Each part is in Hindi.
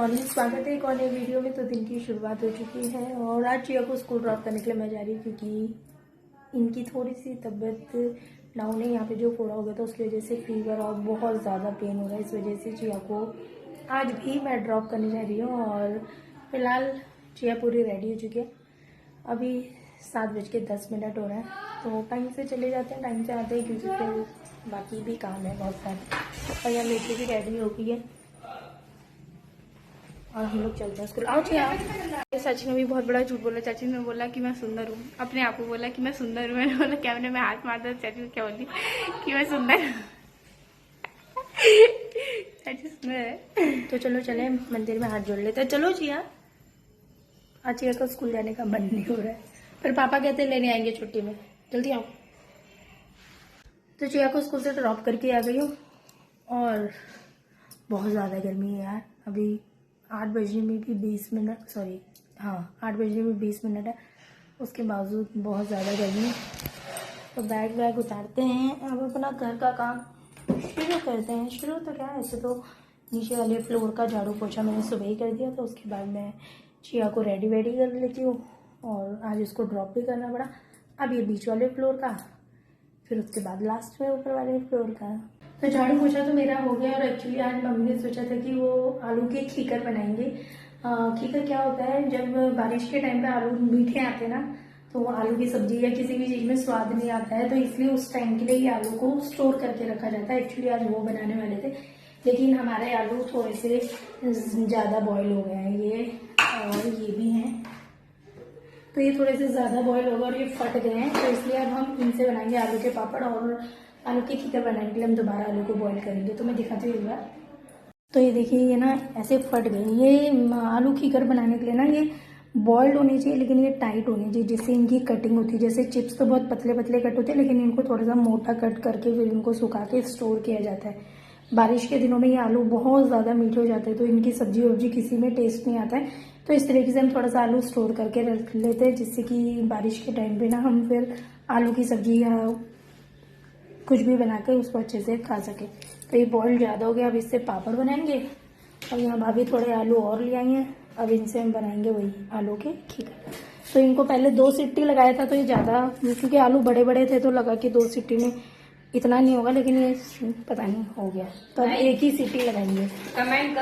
मॉर्निंग, स्वागत है एक और नई वीडियो में। तो दिन की शुरुआत हो चुकी है और आज चिया को स्कूल ड्रॉप करने के लिए मैं जा रही हूँ क्योंकि इनकी थोड़ी सी तबीयत डाउन है। यहाँ पे जो फोड़ा हो गया था उसकी वजह से फीवर और बहुत ज़्यादा पेन हो रहा है। इस वजह से चिया को आज भी मैं ड्रॉप करने जा रही हूँ और फिलहाल चिया पूरी रेडी हो चुकी है। अभी 7:10 हो रहा है, तो टाइम से चले जाते हैं, टाइम से आते हैं क्योंकि फिर बाकी भी काम है बहुत सारे। और यहाँ बेटी भी रेडी हो गई है और हम लोग चलते हैं स्कूल। आओ चिया। चाची ने भी बहुत बड़ा झूठ बोला। चाची ने बोला कि मैं सुंदर हूँ, अपने आप को बोला कि मैं सुंदर हूँ। मैंने बोला कैमरे में हाथ मार दो। चाची को क्या बोली कि मैं सुंदर हूँ। चाची सुंदर है। तो चलो चले मंदिर में हाथ जोड़ लेते हैं। चलो चिया। आज चिया का स्कूल जाने का मन नहीं हो रहा है, फिर पापा कहते लेने आएंगे छुट्टी में, जल्दी आओ। तो चिया को स्कूल से ड्रॉप करके आ गई हूँ और बहुत ज़्यादा गर्मी है यार। अभी 8 बजने में भी 20 मिनट, 8 बजने में 20 मिनट है, उसके बावजूद बहुत ज़्यादा गर्मी है। तो बैग उतारते हैं, अब अपना घर का काम शुरू करते हैं। शुरू तो क्या है, ऐसे तो नीचे वाले फ्लोर का झाड़ू पोछा मैंने सुबह ही कर दिया था। उसके बाद मैं चिया को रेडी कर लेती हूँ और आज इसको ड्रॉप भी करना पड़ा। अब ये बीच वाले फ्लोर का, फिर उसके बाद लास्ट में ऊपर वाले फ्लोर का। तो झाड़ू पोछा तो मेरा हो गया और एक्चुअली आज मम्मी ने सोचा था कि वो आलू के खीकर बनाएंगे। खीकर क्या होता है, जब बारिश के टाइम पे आलू मीठे आते हैं ना, तो आलू की सब्जी या किसी भी चीज़ में स्वाद नहीं आता है, तो इसलिए उस टाइम के लिए ये आलू को स्टोर करके रखा जाता है। एक्चुअली आज वो बनाने वाले थे, लेकिन हमारे आलू थोड़े से ज़्यादा बॉयल हो गए हैं ये, और ये भी हैं, तो ये थोड़े से ज़्यादा बॉयल हो गए और ये फट गए हैं। तो इसलिए अब हम इनसे बनाएंगे आलू के पापड़ और आलू के खीकर बनाने के लिए हम दोबारा आलू को बॉईल करेंगे। तो मैं दिखाती हूँ एक बार। तो ये देखिए, ये ना ऐसे फट गए। ये आलू खीकर बनाने के लिए ना ये बॉइल्ड होनी चाहिए, लेकिन ये टाइट होनी चाहिए, जिससे इनकी कटिंग होती है। जैसे चिप्स तो बहुत पतले पतले कट होते हैं, लेकिन इनको थोड़ा सा मोटा कट करके फिर इनको सुखा के स्टोर किया जाता है। बारिश के दिनों में ये आलू बहुत ज़्यादा मीठे हो जाते हैं, तो इनकी सब्जी वब्जी किसी में टेस्ट नहीं आता है। तो इस तरीके से हम थोड़ा सा आलू स्टोर करके रख लेते हैं, जिससे कि बारिश के टाइम पे ना हम फिर आलू की सब्जी या कुछ भी बनाकर उसको अच्छे से खा सके। तो ये बॉइल्ड ज़्यादा हो गया, अब इससे पापड़ बनाएंगे। और यहाँ भाभी थोड़े आलू और ले आई हैं, अब इनसे हम बनाएंगे वही आलू के खीकर। तो इनको पहले 2 सीटी लगाया था, तो ये ज़्यादा, क्योंकि आलू बड़े बड़े थे तो लगा कि 2 सीटी में इतना नहीं होगा, लेकिन ये पता नहीं हो गया, तो अब एक ही सीटी लगाएंगे। कमेंट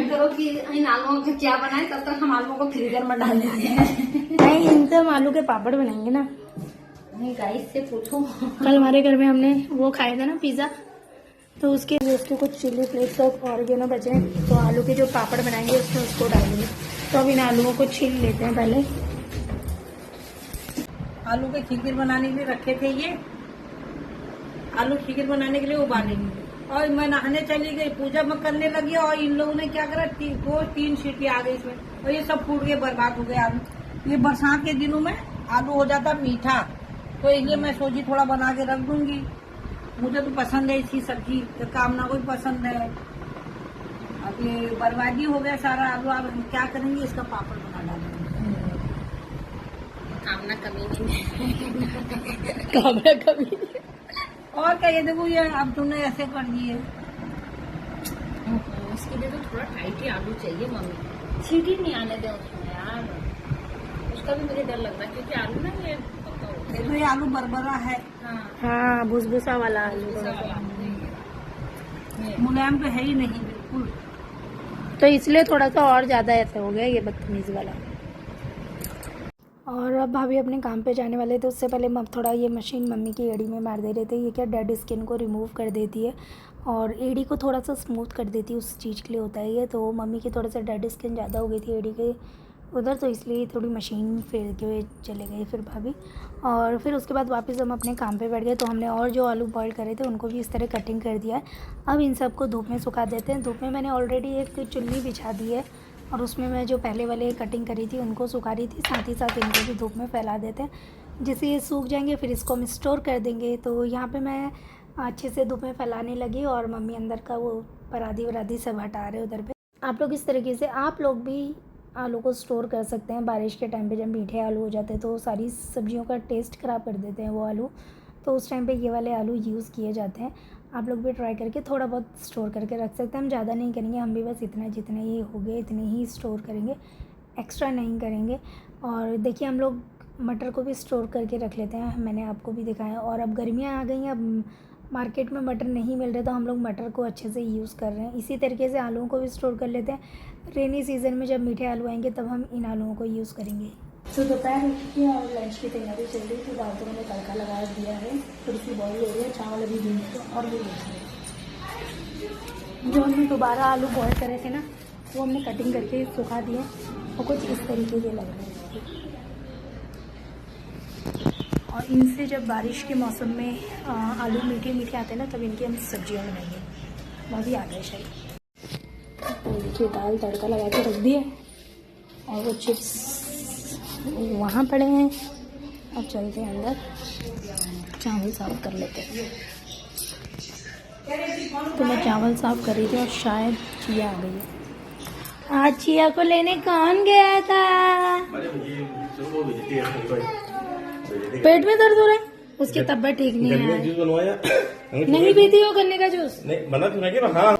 करो कि इन आलूओं से क्या बनाए, तब तक हम आलूओं को फ्रीजर में डाल देते हैं। नहीं, इनसे हम आलू के पापड़ बनाएंगे ना। नहीं गाइस से पूछो। कल हमारे घर में हमने वो खाया था ना पिज्जा, तो उसके कुछ चिली फ्लेक्स और ऑरिगेनो बचे हैं, तो आलू के जो पापड़ बनाएंगे उसमें उसको डालेंगे। तो अब इन आलूओं को छील लेते हैं पहले। आलू के खीर बनाने के लिए रखे थे ये आलू खीर बनाने के लिए उबालेंगे। और मैं नहाने चली गई, पूजा में करने लगी और इन लोगों ने क्या करा, 3 सीटी आ गई इसमें और ये सब फूट के बर्बाद हो गए आलू। ये बरसात के दिनों में आलू हो जाता मीठा, तो इसलिए मैं सोची थोड़ा बना के रख दूंगी। मुझे तो पसंद है इसकी सब्जी, तो कामना को भी पसंद है। अब ये बर्बादी हो गया सारा आलू, अब हम क्या करेंगे, इसका पापड़ बना डालेंगे। कामना कमी नहीं। कामना कभी। और क्या, ये देखो ये अब तुमने ऐसे कर दिए। इसके लिए तो थोड़ा टाइट ही आलू चाहिए मम्मी, सीटी नहीं आने दे उसमें यार। उसका भी मुझे डर लग रहा है क्योंकि आलू ना ये पक्का होता है। देखो ये आलू बरबरा है। हाँ, भुसभुसा वाला आलू, मुलायम तो है ही नहीं बिल्कुल, तो इसलिए थोड़ा सा और ज़्यादा ऐसा हो गया ये बदतमीज वाला। और अब भाभी अपने काम पे जाने वाले थे, उससे पहले थोड़ा ये मशीन मम्मी की एड़ी में मार दे रहे थे। ये क्या डेड स्किन को रिमूव कर देती है और एड़ी को थोड़ा सा स्मूथ कर देती है, उस चीज़ के लिए होता है ये। तो मम्मी की थोड़ा सा डेड स्किन ज़्यादा हो गई थी एड़ी के उधर, तो इसलिए थोड़ी मशीन फेर के चले गए फिर भाभी। और फिर उसके बाद वापस हम अपने काम पे बैठ गए। तो हमने और जो आलू बॉईल करे थे उनको भी इस तरह कटिंग कर दिया है। अब इन सबको धूप में सुखा देते हैं। धूप में मैंने ऑलरेडी एक चुन्नी बिछा दी है और उसमें मैं जो पहले वाले कटिंग करी थी उनको सुखा रही थी, साथ ही साथ इनको भी धूप में फैला देते हैं। जैसे ये सूख जाएंगे फिर इसको हम स्टोर कर देंगे। तो यहाँ पे मैं अच्छे से धूप में फैलाने लगी और मम्मी अंदर का वो परादी वरादी सब हटा रहे उधर पे। आप लोग इस तरीके से आप लोग भी आलू को स्टोर कर सकते हैं। बारिश के टाइम पे जब मीठे आलू हो जाते हैं तो सारी सब्जियों का टेस्ट ख़राब कर देते हैं वो आलू, तो उस टाइम पे ये वाले आलू यूज़ किए जाते हैं। आप लोग भी ट्राई करके थोड़ा बहुत स्टोर करके रख सकते हैं। हम ज़्यादा नहीं करेंगे, हम भी बस इतना जितने ही हो गए इतने ही स्टोर करेंगे, एक्स्ट्रा नहीं करेंगे। और देखिए हम लोग मटर को भी स्टोर करके रख लेते हैं, मैंने आपको भी दिखाया। और अब गर्मियाँ आ गई हैं, अब मार्केट में मटर नहीं मिल रहे तो हम लोग मटर को अच्छे से यूज़ कर रहे हैं। इसी तरीके से आलूओं को भी स्टोर कर लेते हैं। रेनी सीज़न में जब मीठे आलू आएंगे तब हम इन आलूओं को यूज़ करेंगे। तो दोपहर हो चुकी है और लंच की तैयारी चल रही थी। दाल तो मैंने तड़का लगा दिया है, थोड़ी सी बॉईल हो रही है, चावल अभी भी और भी जो हमने दोबारा आलू बॉईल करे थे ना, वो हमने कटिंग करके सुखा दिए और कुछ इस तरीके के लग रहे थे। और इनसे जब बारिश के मौसम में आलू मीठे मीठे आते हैं ना, तब इनकी हम सब्जियाँ बनाएंगे। वो भी आ गए शायद। तो देखिए दाल तड़का लगा के रख दिए और वो चिप्स वहाँ पड़े हैं। अब चलते हैं अंदर, चावल साफ कर लेते हैं। तो मैं चावल साफ कर रही थी और शायद चिया आ गई है। आज चिया को लेने कौन गया था? पेट में दर्द हो रहा है, उसकी तबीयत ठीक नहीं है। नहीं पीती हो गन्ने का जूस? नहीं बना तो नहीं हाँ।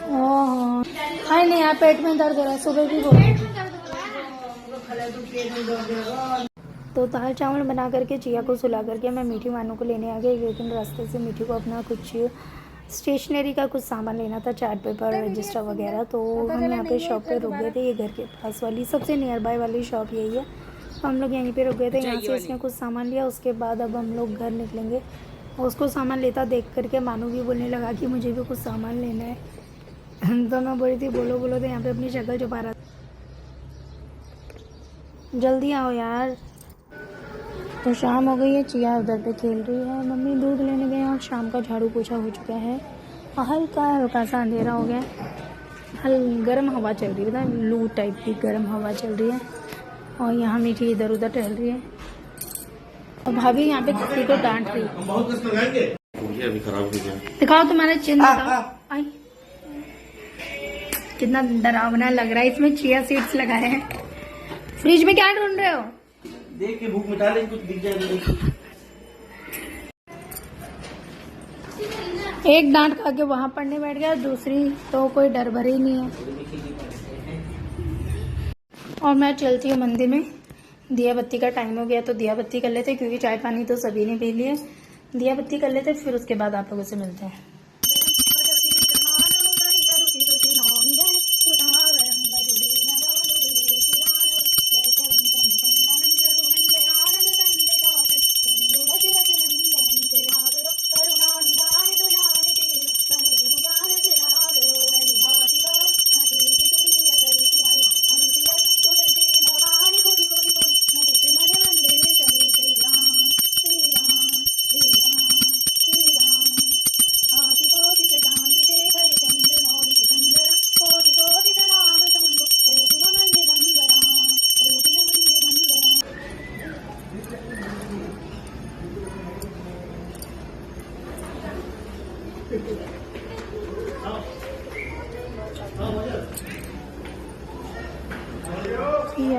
ओह हाय, नहीं यार पेट में दर्द हो रहा है, सुबह भी बोला। तो दाल चावल बना करके चिया को सुला करके मैं मीठी मानू को लेने आ गई, लेकिन रास्ते से मीठी को अपना कुछ स्टेशनरी का कुछ सामान लेना था, चार्ट पेपर, रजिस्टर वगैरह। तो हम यहाँ पे शॉप पे रुक गए थे। ये घर के पास वाली सबसे नियर बाय वाली शॉप यही है। तो हम लोग यहीं पे रुक गए थे। यहाँ से इसने कुछ सामान लिया, उसके बाद अब हम लोग घर निकलेंगे। और उसको सामान लेता देख करके मानू भी बोलने लगा कि मुझे भी कुछ सामान लेना है। तो मैं बोली थी बोलो बोलो, तो यहाँ पे अपनी शक्ल छुपा रहा था। जल्दी आओ यार। तो शाम हो गई है, चिया उधर पे खेल रही है, मम्मी दूध लेने गए और शाम का झाड़ू पोछा हो चुका है। हल्का हल्का सा अंधेरा हो गया, गर्म हवा चल रही है, पता है लू टाइप की गर्म हवा चल रही है। और यहाँ मीठी इधर उधर टहल रही है और भाभी यहाँ पे किसी को डांट रही है। अभी खराब हो गया। दिखाओ तुम्हारा चिन्ह दिखाओ। आई कितना डरावना लग रहा है। इसमें चिया सीड्स लगाए हैं। फ्रिज में क्या ढूंढ रहे हो? देख के भूख मिटा ले, कुछ दिख जाएगा। एक डांट खा के वहां पढ़ने बैठ गया, दूसरी तो कोई डर भर ही नहीं है। और मैं चलती हूँ मंदिर में। दिया बत्ती का टाइम हो गया तो दिया बत्ती कर लेते, क्योंकि चाय पानी तो सभी ने पी लिया। दिया बत्ती कर लेते, फिर उसके बाद आप लोगों से मिलते हैं।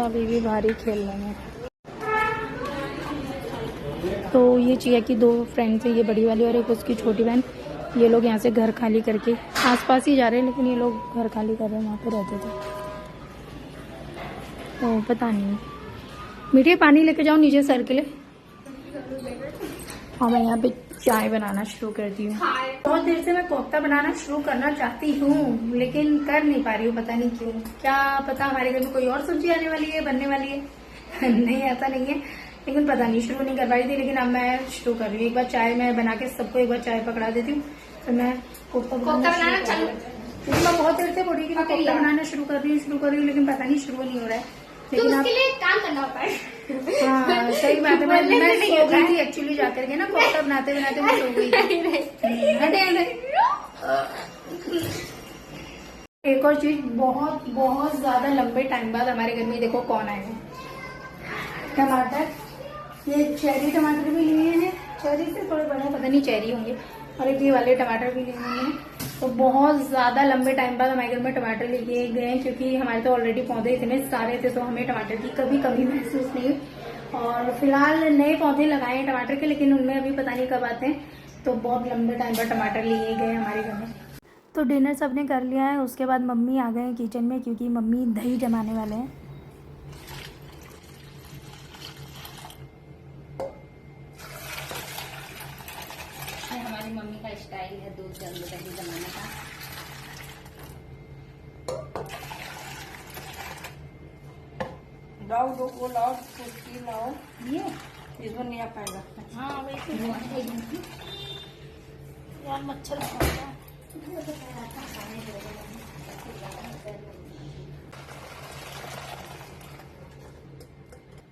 अभी भी भारी खेल रहे हैं। तो ये चिया की दो फ्रेंड्स है, ये बड़ी वाली और एक उसकी छोटी बहन। ये लोग यहाँ से घर खाली करके आसपास ही जा रहे हैं, लेकिन ये लोग घर खाली कर रहे हैं, वहाँ पे रहते थे। तो पता नहीं। मीठे पानी लेके जाओ नीचे सर के लिए। और मैं यहाँ पे चाय बनाना शुरू करती हूँ। बहुत देर से मैं कोफ्ता बनाना शुरू करना चाहती हूँ, लेकिन कर नहीं पा रही हूँ, पता नहीं क्यों। क्या पता हमारे घर में कोई और सब्जी आने वाली है, बनने वाली है। नहीं, ऐसा नहीं है, लेकिन पता नहीं, शुरू नहीं कर पाई थी। लेकिन अब मैं शुरू कर रही हूँ। एक बार चाय मैं बना के सबको एक बार चाय पकड़ा देती हूँ, तो मैं कोफ्ता बनाना चालू। क्योंकि मैं बहुत देर से बोल रही कि मैं कोफ्ता बनाना शुरू कर रही हूँ, लेकिन पता नहीं शुरू नहीं हो रहा है। लेकिन उसके लिए काम करना होता है। हाँ सही बात है। मैं सो गई थी एक्चुअली, जाकर के ना कोफ्ता बनाते बनाते मैं सो गई थी। एक और चीज, बहुत बहुत ज्यादा लंबे टाइम बाद हमारे घर में देखो कौन आए हैं। टमाटर, ये चेरी टमाटर भी लिए हैं, चेरी से थोड़े बड़े पता नहीं चेरी होंगे, और एक ये वाले टमाटर भी लिए हैं। तो बहुत ज्यादा लंबे टाइम बाद हमारे घर में टमाटर लेके गए हैं, क्योंकि हमारे तो ऑलरेडी पौधे इतने सारे थे, तो हमें टमाटर की कभी कमी महसूस नहीं हुई। और फिलहाल नए पौधे लगाए हैं टमाटर के, लेकिन उनमें अभी पता नहीं कब आते हैं। तो बहुत लंबे टाइम पर टमाटर लिए गए हमारे घर में। तो डिनर सबने कर लिया है, उसके बाद मम्मी आ गए हैं किचन में क्योंकि मम्मी दही जमाने वाले हैं। ये हमारी मम्मी का स्टाइल है दूध के अंदर दही जमाने का। लाओ दो वो लाओ कुर्सी लाओ, ये इसमें नहीं आ पाएगा। हाँ वैसे यार मच्छर खा रहा है।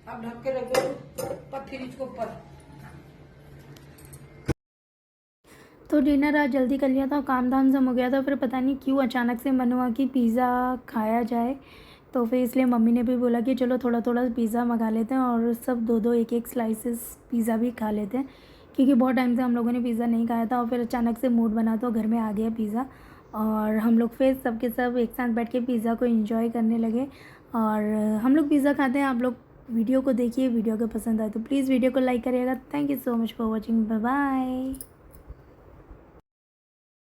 अब ढक के रख दो फ्रिज के ऊपर। तो डिनर आज जल्दी कर लिया था, काम धाम सब हो गया था, फिर पता नहीं क्यों अचानक से मन हुआ कि पिज़्ज़ा खाया जाए। तो फिर इसलिए मम्मी ने भी बोला कि चलो थोड़ा थोड़ा पिज़्ज़ा मंगा लेते हैं और सब दो दो एक एक स्लाइसेस पिज़्ज़ा भी खा लेते हैं, क्योंकि बहुत टाइम से हम लोगों ने पिज़्ज़ा नहीं खाया था। और फिर अचानक से मूड बना तो घर में आ गया पिज़्ज़ा और हम लोग फिर सबके सब एक साथ बैठ के पिज़्ज़ा को एंजॉय करने लगे। और हम लोग पिज़्ज़ा खाते हैं। आप लोग वीडियो को देखिए, वीडियो को पसंद आए तो प्लीज़ वीडियो को लाइक करिएगा। Thank you so much for watching, bye bye.